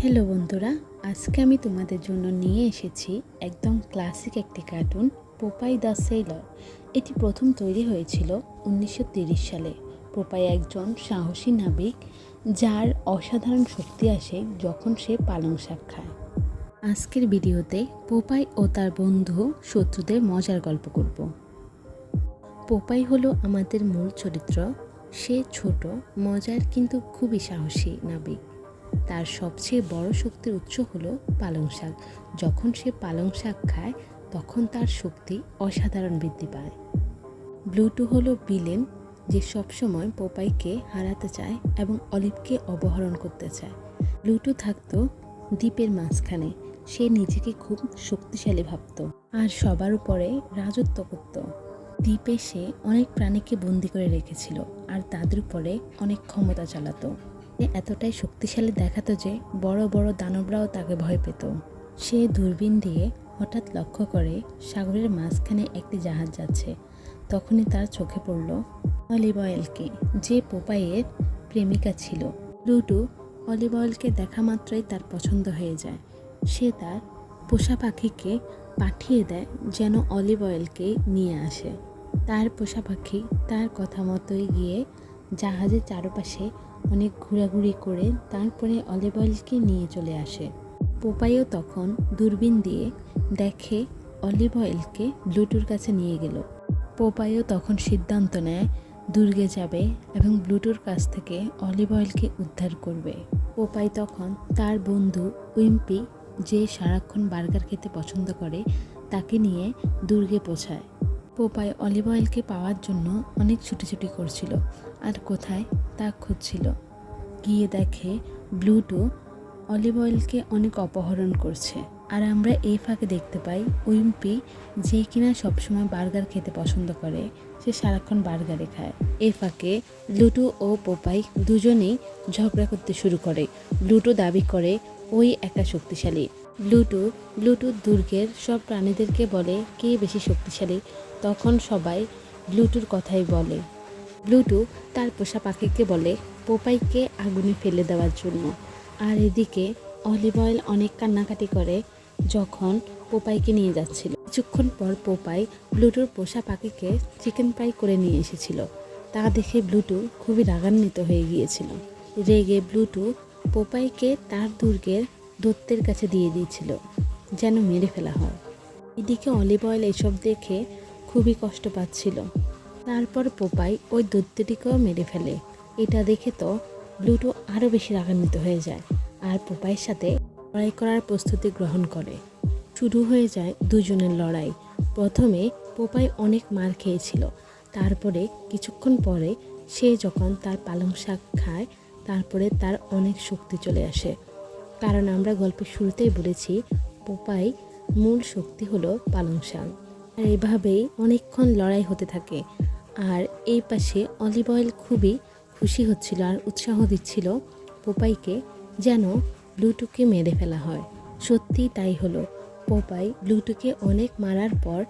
Hello বন্ধুরা, আজকে আমি তোমাদের জন্য নিয়ে এসেছি একদম ক্লাসিক একটি কার্টুন, পোপাই দ্য সেইলর। এটি প্রথম তৈরি হয়েছিল 1930 সালে। পোপাই একজন সাহসী নাবিক যার অসাধারণ শক্তি আসে যখন সে পালং শাক খায়। আজকের ভিডিওতে পোপাই ও তার বন্ধু শত্রুদের মজার গল্প করব। পোপাই হলো আমাদের মূল চরিত্র। সে ছোট, মজার কিন্তু খুবই সাহসী নাবিক। তার সবচেয়ে বড় শক্তির উৎস হলো পালং শাক। যখন সে পালং শাক খায় তখন তার শক্তি অসাধারণ বৃদ্ধি পায়। ব্লুটো হলো ভিলেন, যে সবসময় পোপাইকে হারাতে চায় এবং অলিভকে অপহরণ করতে চায়। ব্লুটো থাকতো দ্বীপের মাঝখানে। সে নিজেকে খুব শক্তিশালী ভাবত আর সবার উপরে রাজত্ব করত। দ্বীপে সে অনেক প্রাণীকে বন্দি করে রেখেছিল আর তাদের উপরে অনেক ক্ষমতা চালাতো। এতটাই শক্তিশালী দেখাতো যে বড় বড় দানবরাও তাকে ভয় পেত। সে দূরবীন দিয়ে হঠাৎ লক্ষ্য করে সাগরের মাঝখানে একটি জাহাজ যাচ্ছে। তখনই তার চোখে পড়ল অলিভ অয়েলকে, যে পোপাইয়ের প্রেমিকা ছিল। ব্লুটো অলিভ অয়েলকে দেখা মাত্রই তার পছন্দ হয়ে যায়। সে তার পোষা পাখিকে পাঠিয়ে দেয় যেন অলিভ অয়েলকে নিয়ে আসে। তার পোষা পাখি তার কথা মতোই গিয়ে জাহাজের চারপাশে অনেক ঘোরাঘুরি করে তারপরে অলিভ অয়েলকে নিয়ে চলে আসে। পোপাইও তখন দূরবীন দিয়ে দেখে অলিভ অয়েলকে ব্লুটোর কাছে নিয়ে গেল। পোপাইও তখন সিদ্ধান্ত নেয় দুর্গে যাবে এবং ব্লুটোর কাছ থেকে অলিভ অয়েলকে উদ্ধার করবে। পোপাই তখন তার বন্ধু উইম্পি, যে সারাক্ষণ বার্গার খেতে পছন্দ করে, তাকে নিয়ে দুর্গে পৌঁছায়। পোপাই অলিভ অয়েলকে পাওয়ার জন্য অনেক ছুটোছুটি করছিল আর কোথায় তা খুঁজছিল। গিয়ে দেখে ব্লুটো অলিভ অয়েলকে অনেক অপহরণ করছে। আর আমরা এই ফাঁকে দেখতে পাই উইম্পি, যে কিনা সবসময় বার্গার খেতে পছন্দ করে, সে সারাক্ষণ বার্গারে খায়। এই ফাঁকে ব্লুটো ও পোপাই দুজনেই ঝগড়া করতে শুরু করে। ব্লুটো দাবি করে ওই একা শক্তিশালী। ব্লুটো দুর্গের সব প্রাণীদেরকে বলে কে বেশি শক্তিশালী। তখন সবাই ব্লুটোর কথাই বলে। ব্লুটো তার পোষা পাখিকে বলে পোপাইকে আগুনে ফেলে দেওয়ার জন্য। আর এদিকে অলিভ অয়েল অনেক কান্নাকাটি করে যখন পোপাইকে নিয়ে যাচ্ছিল। কিছুক্ষণ পর পোপাই ব্লুটোর পোষা পাখিকে চিকেন ফ্রাই করে নিয়ে এসেছিল। তা দেখে ব্লুটো খুবই রাগান্বিত হয়ে গিয়েছিল। রেগে ব্লুটো পোপাইকে তার দুর্গের দৈত্যের কাছে দিয়ে দিয়েছিল যেন মেরে ফেলা হয়। এদিকে অলিভ অয়েল এসব দেখে খুবই কষ্ট পাচ্ছিল। তারপর পোপাই ওই দৈত্যটিকেও মেরে ফেলে। এটা দেখে তো ব্লুটো আরও বেশি রাগান্বিত হয়ে যায় আর পোপাইয়ের সাথে লড়াই করার প্রস্তুতি গ্রহণ করে। শুরু হয়ে যায় দুজনের লড়াই। প্রথমে পোপাই অনেক মার খেয়েছিল, তারপরে কিছুক্ষণ পরে সে যখন তার পালং শাক খায় তারপরে তার অনেক শক্তি চলে আসে। কারণ আমরা গল্পের শুরুতেই বলেছি পোপাই মূল শক্তি হলো পালং শাক। আর এভাবেই অনেকক্ষণ লড়াই হতে থাকে। আর এই পাশে অলিভ অয়েল খুবই খুশি হচ্ছিল আর উৎসাহ দিচ্ছিল পোপাইকে যেন ব্লুটোকে মেরে ফেলা হয়। সত্যিই তাই হলো। পোপাই ব্লুটোকে অনেক মারার পর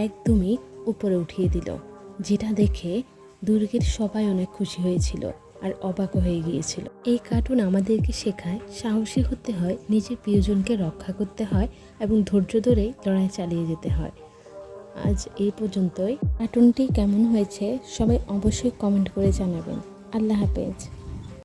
একদমই উপরে উঠিয়ে দিল, যেটা দেখে দুর্গের সবাই অনেক খুশি হয়েছিল আর অবাক হয়ে গিয়েছিল। এই কার্টুন আমাদেরকে শেখায় সাহসী হতে হয়, নিজের প্রিয়জনকে রক্ষা করতে হয় এবং ধৈর্য ধরে লড়াই চালিয়ে যেতে হয়। আজ এই পর্যন্তই। কার্টুনটি কেমন হয়েছে সবাই অবশ্যই কমেন্ট করে জানাবেন। আল্লাহ হাফেজ।